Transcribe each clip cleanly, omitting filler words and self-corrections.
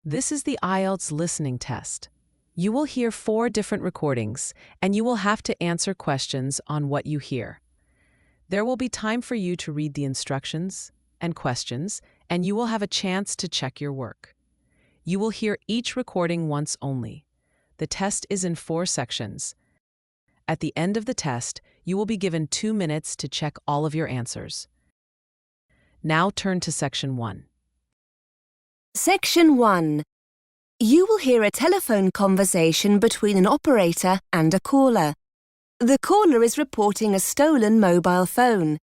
This is the IELTS listening test. You will hear 4 different recordings, and you will have to answer questions on what you hear. There will be time for you to read the instructions and questions, and you will have a chance to check your work. You will hear each recording once only. The test is in 4 sections. At the end of the test, you will be given 2 minutes to check all of your answers. Now turn to Section 1. Section 1. You will hear a telephone conversation between an operator and a caller. The caller is reporting a stolen mobile phone.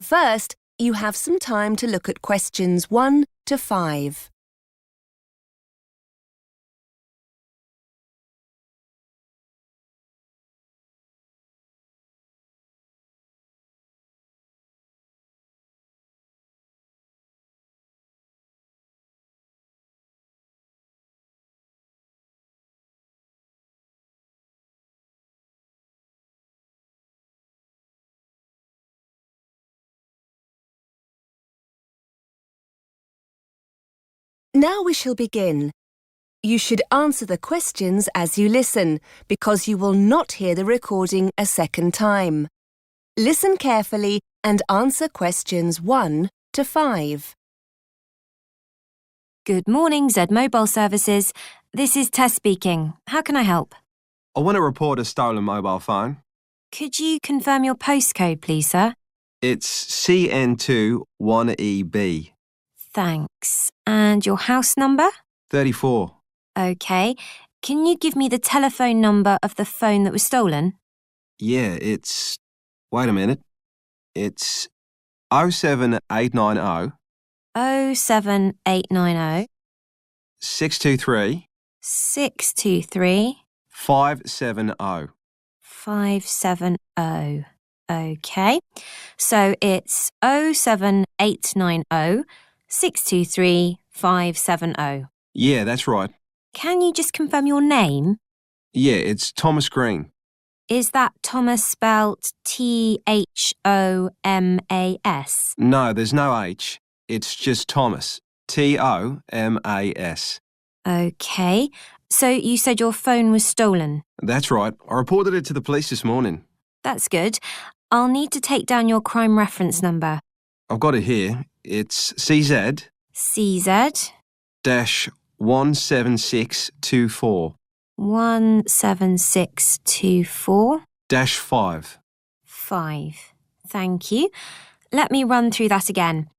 First, you have some time to look at questions 1 to 5. Now we shall begin. You should answer the questions as you listen, because you will not hear the recording a second time. Listen carefully and answer questions 1 to 5. Good morning, Z Mobile Services. This is Tess speaking. How can I help? I want to report a stolen mobile phone. Could you confirm your postcode, please, sir? It's CN2 1EB. Thanks. And your house number? 34. OK. Can you give me the telephone number of the phone that was stolen? Yeah, it's... Wait a minute. It's 07890 07890 623 623 570. 570. OK. So it's 07890 623 570. Yeah, that's right. Can you just confirm your name? Yeah, it's Thomas Green. Is that Thomas spelt Thomas? No, there's no H. It's just Thomas. Tomas. OK. So you said your phone was stolen. That's right. I reported it to the police this morning. That's good. I'll need to take down your crime reference number. I've got it here. It's CZ CZ dash 17624 17624 dash 5. 5. Thank you. Let me run through that again.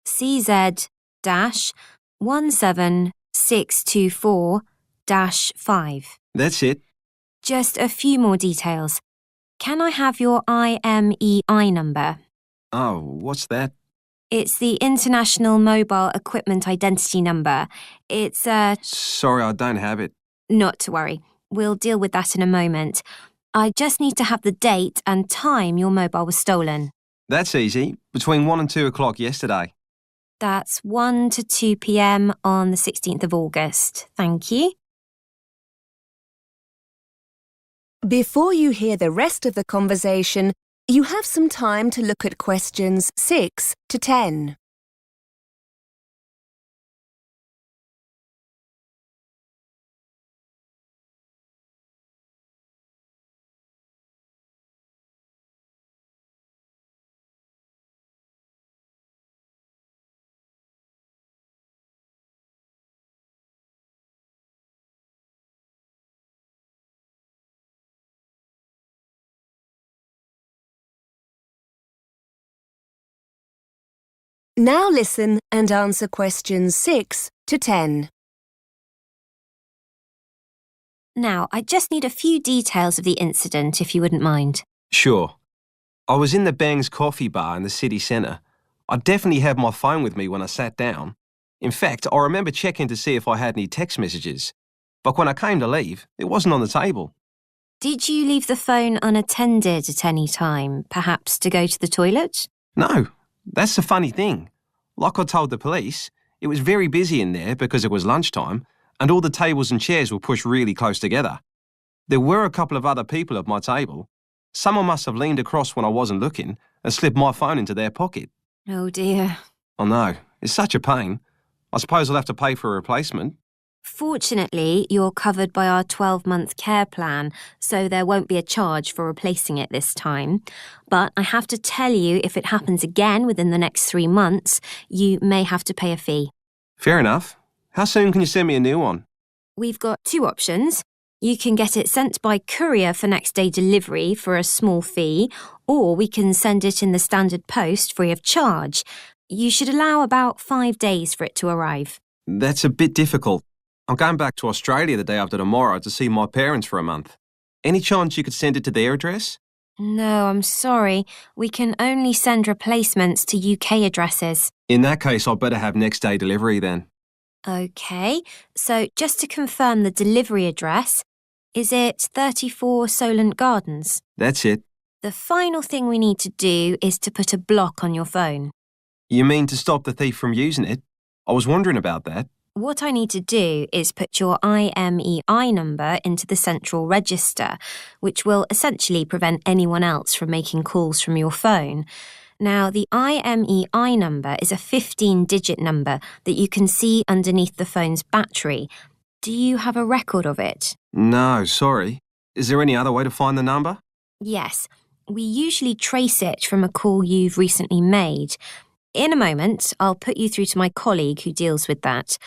CZ dash 17624 dash 5. That's it. Just a few more details. Can I have your IMEI number? Oh, what's that? It's the International Mobile Equipment Identity Number. It's Sorry, I don't have it. Not to worry. We'll deal with that in a moment. I just need to have the date and time your mobile was stolen. That's easy. Between 1 and 2 o'clock yesterday. That's 1 to 2 p.m. on the 16th of August. Thank you. Before you hear the rest of the conversation, you have some time to look at questions 6 to 10. Now listen and answer questions 6 to 10. Now, I just need a few details of the incident, if you wouldn't mind. Sure. I was in the Bang's coffee bar in the city centre. I definitely had my phone with me when I sat down. In fact, I remember checking to see if I had any text messages. But when I came to leave, it wasn't on the table. Did you leave the phone unattended at any time, perhaps to go to the toilet? No, that's the funny thing. Like I told the police, it was very busy in there because it was lunchtime and all the tables and chairs were pushed really close together. There were a couple of other people at my table. Someone must have leaned across when I wasn't looking and slipped my phone into their pocket. Oh dear. I know, it's such a pain. I suppose I'll have to pay for a replacement. Fortunately, you're covered by our 12-month care plan, so there won't be a charge for replacing it this time. But I have to tell you, if it happens again within the next 3 months, you may have to pay a fee. Fair enough. How soon can you send me a new one? We've got 2 options. You can get it sent by courier for next-day delivery for a small fee, or we can send it in the standard post free of charge. You should allow about 5 days for it to arrive. That's a bit difficult. I'm going back to Australia the day after tomorrow to see my parents for a month. Any chance you could send it to their address? No, I'm sorry. We can only send replacements to UK addresses. In that case, I'd better have next day delivery then. OK, so just to confirm the delivery address, is it 34 Solent Gardens? That's it. The final thing we need to do is to put a block on your phone. You mean to stop the thief from using it? I was wondering about that. What I need to do is put your IMEI number into the central register, which will essentially prevent anyone else from making calls from your phone. Now, the IMEI number is a 15-digit number that you can see underneath the phone's battery. Do you have a record of it? No, sorry. Is there any other way to find the number? Yes. We usually trace it from a call you've recently made. In a moment, I'll put you through to my colleague who deals with that.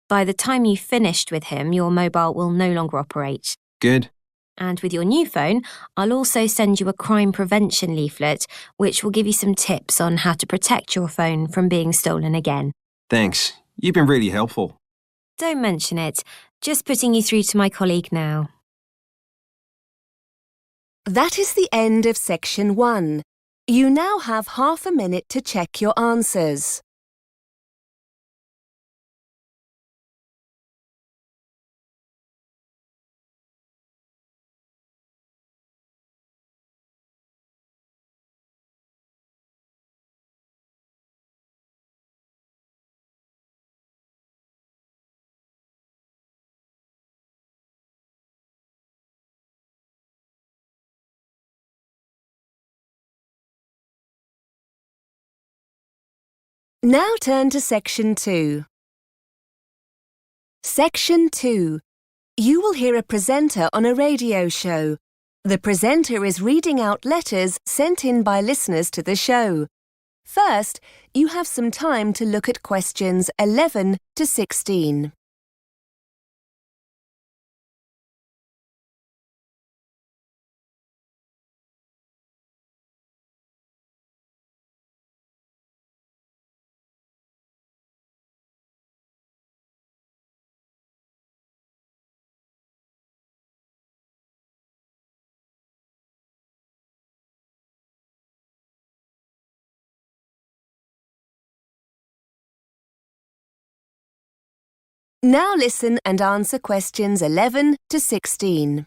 By the time you've finished with him, your mobile will no longer operate. Good. And with your new phone, I'll also send you a crime prevention leaflet, which will give you some tips on how to protect your phone from being stolen again. Thanks. You've been really helpful. Don't mention it. Just putting you through to my colleague now. That is the end of section 1. You now have half a minute to check your answers. Now turn to section 2. Section 2. You will hear a presenter on a radio show. The presenter is reading out letters sent in by listeners to the show. First, you have some time to look at questions 11 to 16. Now listen and answer questions 11 to 16.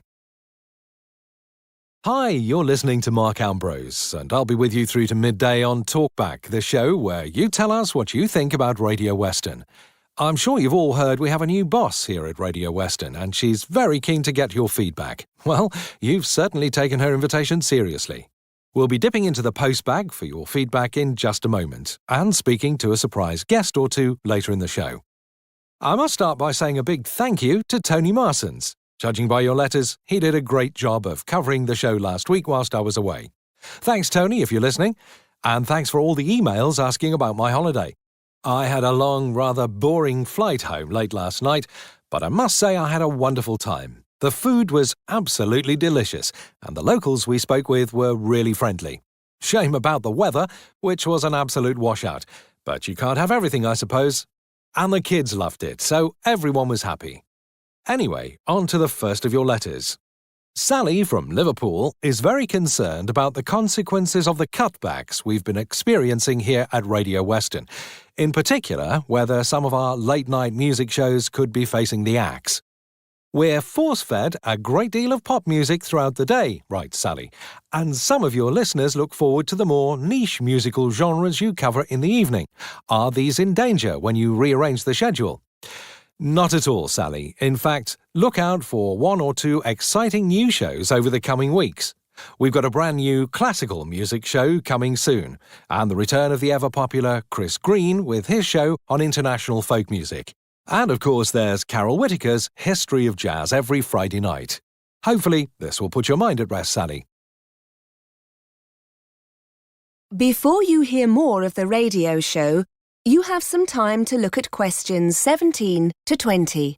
Hi, you're listening to Mark Ambrose, and I'll be with you through to midday on Talkback, the show where you tell us what you think about Radio Western. I'm sure you've all heard we have a new boss here at Radio Western, and she's very keen to get your feedback. Well, you've certainly taken her invitation seriously. We'll be dipping into the postbag for your feedback in just a moment, and speaking to a surprise guest or two later in the show. I must start by saying a big thank you to Tony Marsons. Judging by your letters, he did a great job of covering the show last week whilst I was away. Thanks, Tony, if you're listening. And thanks for all the emails asking about my holiday. I had a long, rather boring flight home late last night, but I must say I had a wonderful time. The food was absolutely delicious, and the locals we spoke with were really friendly. Shame about the weather, which was an absolute washout. But you can't have everything, I suppose. And the kids loved it, so everyone was happy. Anyway, on to the first of your letters. Sally from Liverpool is very concerned about the consequences of the cutbacks we've been experiencing here at Radio Western. In particular, whether some of our late-night music shows could be facing the axe. We're force-fed a great deal of pop music throughout the day, writes Sally, and some of your listeners look forward to the more niche musical genres you cover in the evening. Are these in danger when you rearrange the schedule? Not at all, Sally. In fact, look out for 1 or 2 exciting new shows over the coming weeks. We've got a brand new classical music show coming soon, and the return of the ever-popular Chris Green with his show on international folk music. And of course, there's Carol Whittaker's History of Jazz every Friday night. Hopefully, this will put your mind at rest, Sally. Before you hear more of the radio show, you have some time to look at questions 17 to 20.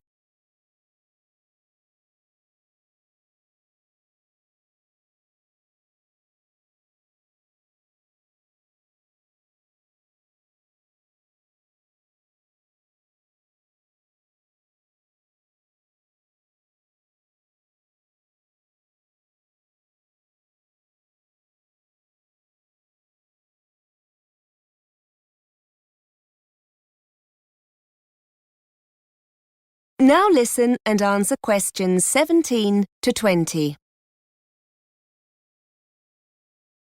Now listen and answer questions 17 to 20.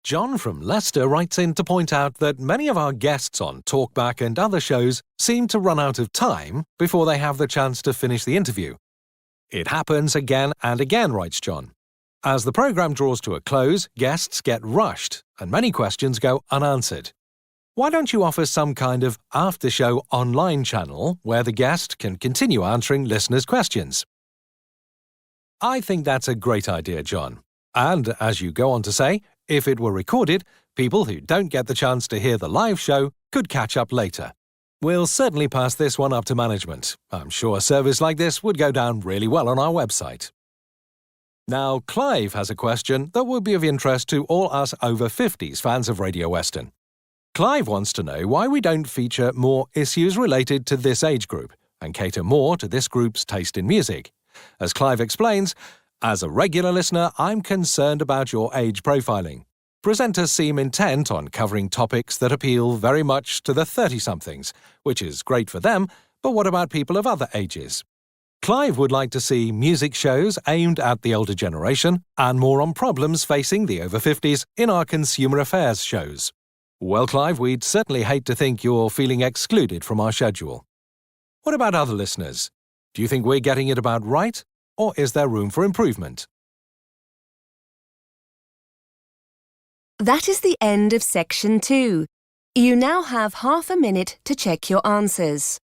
John from Leicester writes in to point out that many of our guests on Talkback and other shows seem to run out of time before they have the chance to finish the interview. It happens again and again, writes John. As the programme draws to a close, guests get rushed and many questions go unanswered. Why don't you offer some kind of after-show online channel where the guest can continue answering listeners' questions? I think that's a great idea, John. And, as you go on to say, if it were recorded, people who don't get the chance to hear the live show could catch up later. We'll certainly pass this one up to management. I'm sure a service like this would go down really well on our website. Now, Clive has a question that would be of interest to all us over 50s fans of Radio Western. Clive wants to know why we don't feature more issues related to this age group and cater more to this group's taste in music. As Clive explains, as a regular listener, I'm concerned about your age profiling. Presenters seem intent on covering topics that appeal very much to the 30-somethings, which is great for them, but what about people of other ages? Clive would like to see music shows aimed at the older generation and more on problems facing the over 50s in our consumer affairs shows. Well, Clive, we'd certainly hate to think you're feeling excluded from our schedule. What about other listeners? Do you think we're getting it about right, or is there room for improvement? That is the end of section 2. You now have half a minute to check your answers.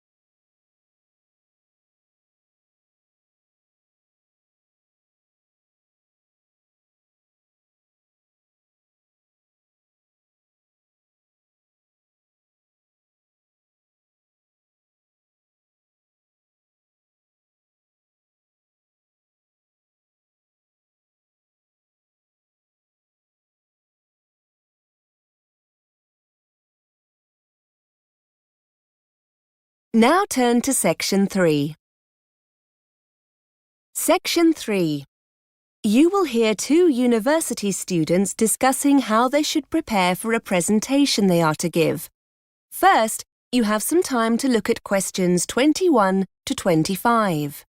Now turn to section 3. Section 3. You will hear 2 university students discussing how they should prepare for a presentation they are to give. First, you have some time to look at questions 21 to 25.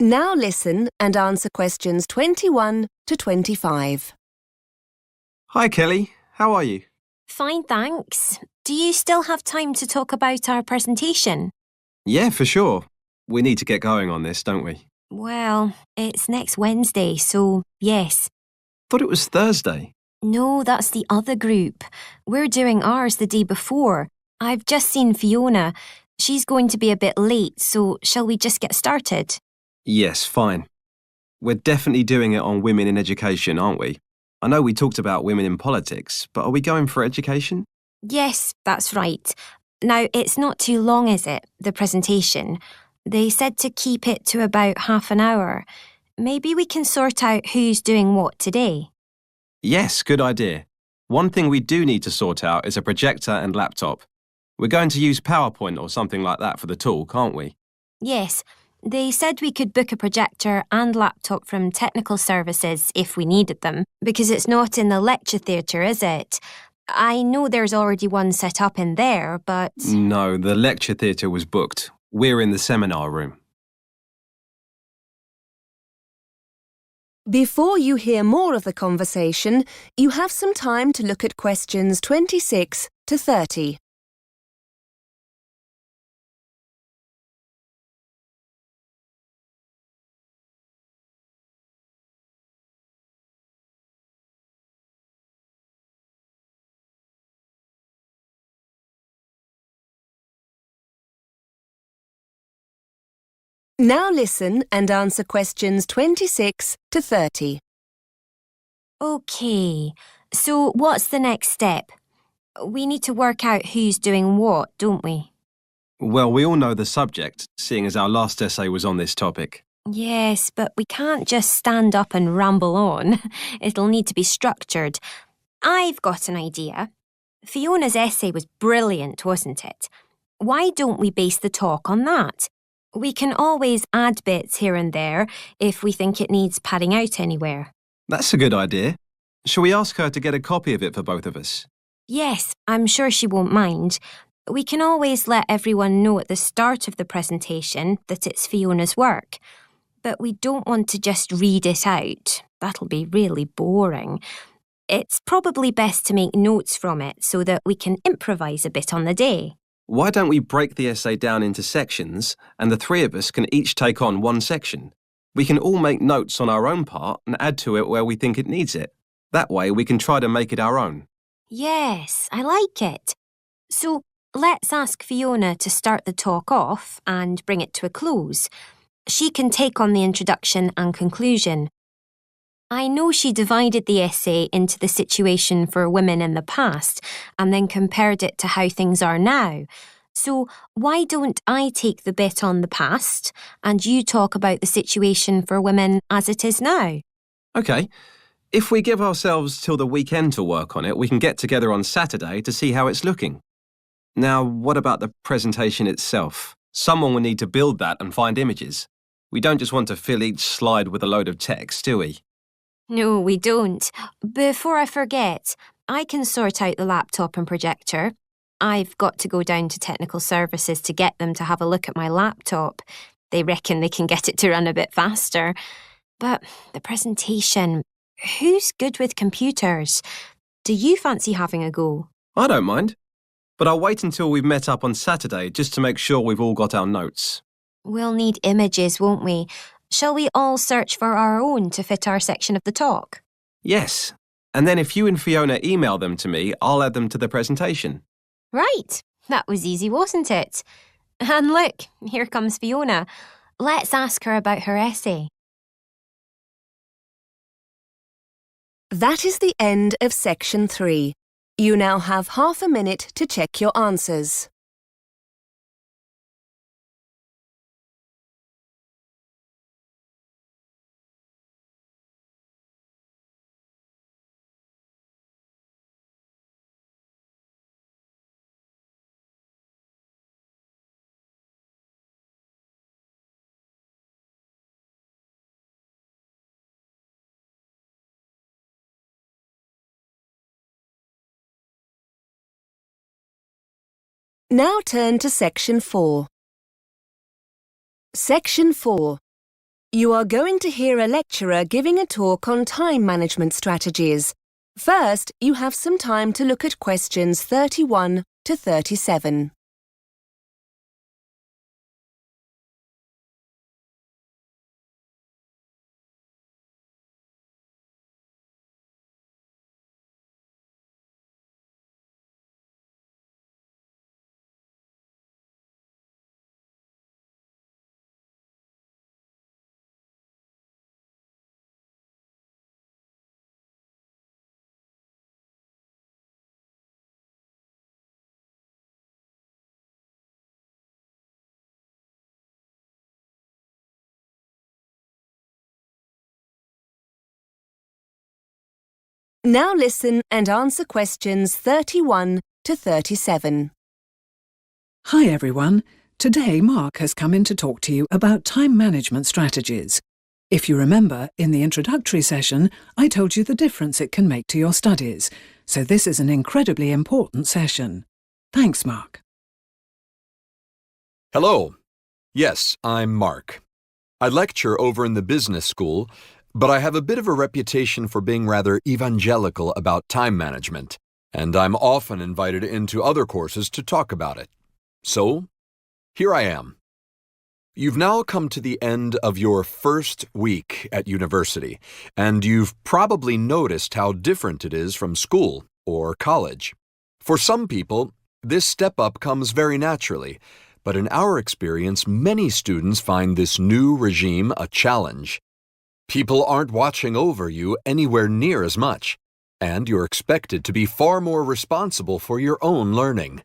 Now listen and answer questions 21 to 25. Hi, Kelly. How are you? Fine, thanks. Do you still have time to talk about our presentation? Yeah, for sure. We need to get going on this, don't we? Well, it's next Wednesday, so yes. Thought it was Thursday. No, that's the other group. We're doing ours the day before. I've just seen Fiona. She's going to be a bit late, so shall we just get started? Yes, fine. We're definitely doing it on women in education, aren't we? I know we talked about women in politics, but are we going for education? Yes, that's right. Now, it's not too long, is it, the presentation? They said to keep it to about half an hour. Maybe we can sort out who's doing what today. Yes, good idea. One thing we do need to sort out is a projector and laptop. We're going to use PowerPoint or something like that for the talk, aren't we? Yes. They said we could book a projector and laptop from technical services if we needed them, because it's not in the lecture theatre, is it? I know there's already one set up in there, but... No, the lecture theatre was booked. We're in the seminar room. Before you hear more of the conversation, you have some time to look at questions 26 to 30. Now listen and answer questions 26 to 30. OK, so what's the next step? We need to work out who's doing what, don't we? Well, we all know the subject, seeing as our last essay was on this topic. Yes, but we can't just stand up and ramble on. It'll need to be structured. I've got an idea. Fiona's essay was brilliant, wasn't it? Why don't we base the talk on that? We can always add bits here and there if we think it needs padding out anywhere. That's a good idea. Shall we ask her to get a copy of it for both of us? Yes, I'm sure she won't mind. We can always let everyone know at the start of the presentation that it's Fiona's work. But we don't want to just read it out. That'll be really boring. It's probably best to make notes from it so that we can improvise a bit on the day. Why don't we break the essay down into sections and the three of us can each take on one section? We can all make notes on our own part and add to it where we think it needs it. That way we can try to make it our own. Yes, I like it. So let's ask Fiona to start the talk off and bring it to a close. She can take on the introduction and conclusion. I know she divided the essay into the situation for women in the past and then compared it to how things are now. So why don't I take the bit on the past and you talk about the situation for women as it is now? OK. If we give ourselves till the weekend to work on it, we can get together on Saturday to see how it's looking. Now, what about the presentation itself? Someone will need to build that and find images. We don't just want to fill each slide with a load of text, do we? No, we don't. Before I forget, I can sort out the laptop and projector. I've got to go down to technical services to get them to have a look at my laptop. They reckon they can get it to run a bit faster. But the presentation, who's good with computers? Do you fancy having a go? I don't mind. But I'll wait until we've met up on Saturday just to make sure we've all got our notes. We'll need images, won't we? Shall we all search for our own to fit our section of the talk? Yes. And then if you and Fiona email them to me, I'll add them to the presentation. Right. That was easy, wasn't it? And look, here comes Fiona. Let's ask her about her essay. That is the end of section 3. You now have half a minute to check your answers. Now turn to section 4. Section 4. You are going to hear a lecturer giving a talk on time management strategies. First, you have some time to look at questions 31 to 37. Now listen and answer questions 31 to 37. Hi everyone. Today Mark has come in to talk to you about time management strategies. If you remember, in the introductory session, I told you the difference it can make to your studies, so this is an incredibly important session. Thanks, Mark. Hello. Yes, I'm Mark. I lecture over in the business school, but I have a bit of a reputation for being rather evangelical about time management, and I'm often invited into other courses to talk about it. So, here I am. You've now come to the end of your first week at university, and you've probably noticed how different it is from school or college. For some people, this step up comes very naturally, but in our experience, many students find this new regime a challenge. People aren't watching over you anywhere near as much, and you're expected to be far more responsible for your own learning.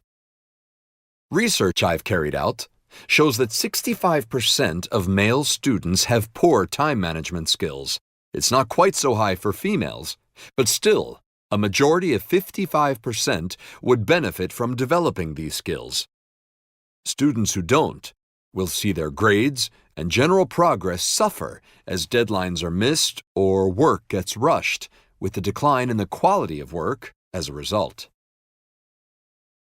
Research I've carried out shows that 65% of male students have poor time management skills. It's not quite so high for females, but still, a majority of 55% would benefit from developing these skills. Students who don't will see their grades and general progress suffer as deadlines are missed or work gets rushed, with a decline in the quality of work as a result.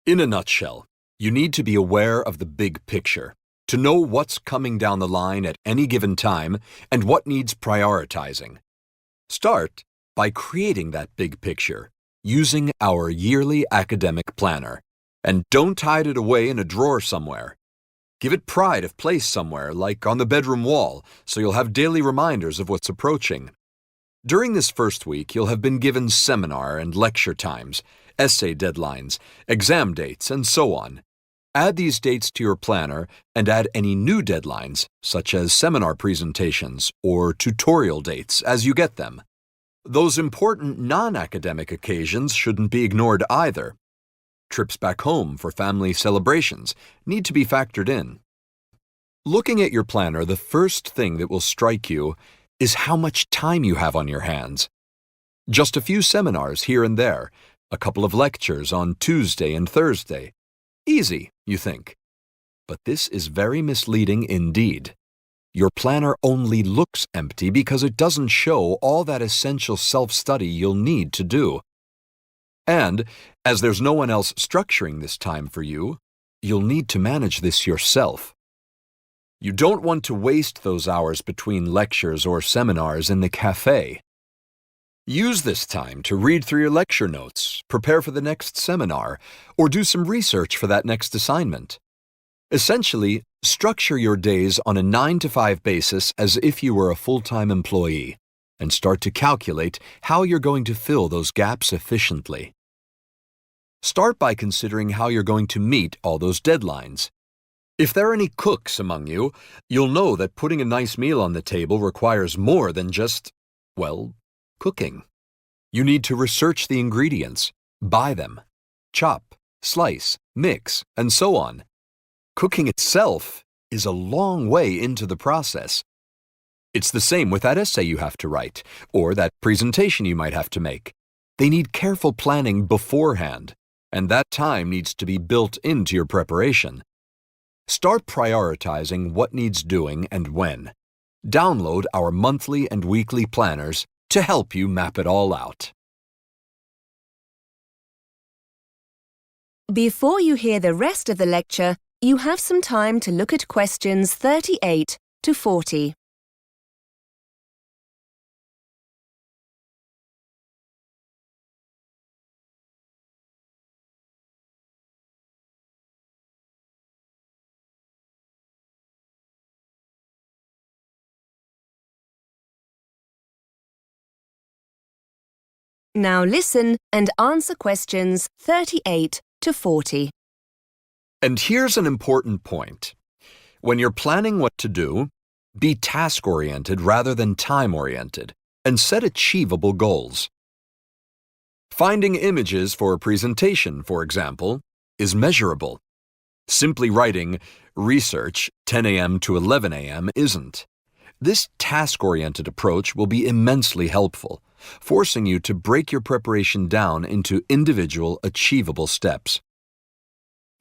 In a nutshell, you need to be aware of the big picture, to know what's coming down the line at any given time and what needs prioritizing. Start by creating that big picture using our yearly academic planner, and don't hide it away in a drawer somewhere. Give it pride of place somewhere, like on the bedroom wall, so you'll have daily reminders of what's approaching. During this first week, you'll have been given seminar and lecture times, essay deadlines, exam dates, and so on. Add these dates to your planner and add any new deadlines, such as seminar presentations or tutorial dates, as you get them. Those important non-academic occasions shouldn't be ignored either. Trips back home for family celebrations need to be factored in. Looking at your planner, the first thing that will strike you is how much time you have on your hands. Just a few seminars here and there, a couple of lectures on Tuesday and Thursday. Easy, you think. But this is very misleading indeed. Your planner only looks empty because it doesn't show all that essential self-study you'll need to do. And, as there's no one else structuring this time for you, you'll need to manage this yourself. You don't want to waste those hours between lectures or seminars in the cafe. Use this time to read through your lecture notes, prepare for the next seminar, or do some research for that next assignment. Essentially, structure your days on a 9-to-5 basis as if you were a full-time employee, and start to calculate how you're going to fill those gaps efficiently. Start by considering how you're going to meet all those deadlines. If there are any cooks among you, you'll know that putting a nice meal on the table requires more than just, cooking. You need to research the ingredients, buy them, chop, slice, mix, and so on. Cooking itself is a long way into the process. It's the same with that essay you have to write, or that presentation you might have to make. They need careful planning beforehand, and that time needs to be built into your preparation. Start prioritizing what needs doing and when. Download our monthly and weekly planners to help you map it all out. Before you hear the rest of the lecture, you have some time to look at questions 38 to 40. Now listen and answer questions 38 to 40. And here's an important point. When you're planning what to do, be task-oriented rather than time-oriented, and set achievable goals. Finding images for a presentation, for example, is measurable. Simply writing research 10 a.m. to 11 a.m. isn't. This task-oriented approach will be immensely helpful, forcing you to break your preparation down into individual, achievable steps.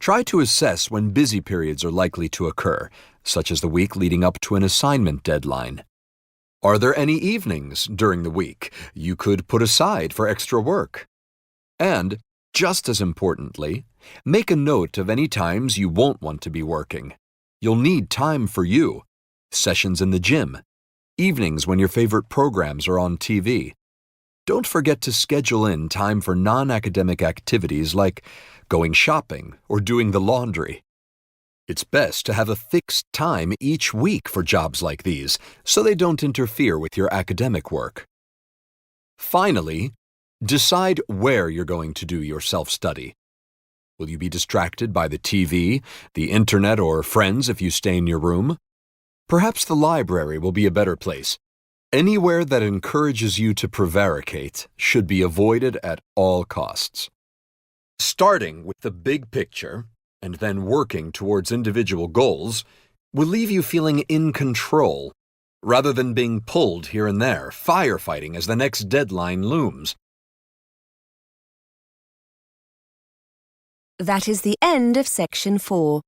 Try to assess when busy periods are likely to occur, such as the week leading up to an assignment deadline. Are there any evenings during the week you could put aside for extra work? And, just as importantly, make a note of any times you won't want to be working. You'll need time for you. Sessions in the gym, evenings when your favorite programs are on TV. Don't forget to schedule in time for non-academic activities like going shopping or doing the laundry. It's best to have a fixed time each week for jobs like these, so they don't interfere with your academic work. Finally, decide where you're going to do your self-study. Will you be distracted by the TV, the internet, or friends if you stay in your room? Perhaps the library will be a better place. Anywhere that encourages you to prevaricate should be avoided at all costs. Starting with the big picture and then working towards individual goals will leave you feeling in control, rather than being pulled here and there, firefighting as the next deadline looms. That is the end of section 4.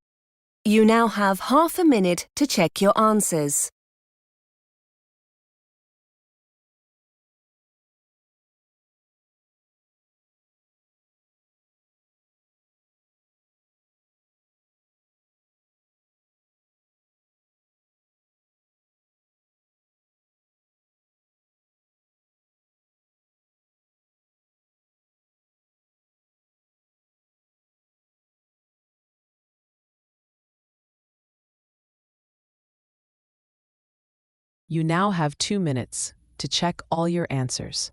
You now have half a minute to check your answers. You now have 2 minutes to check all your answers.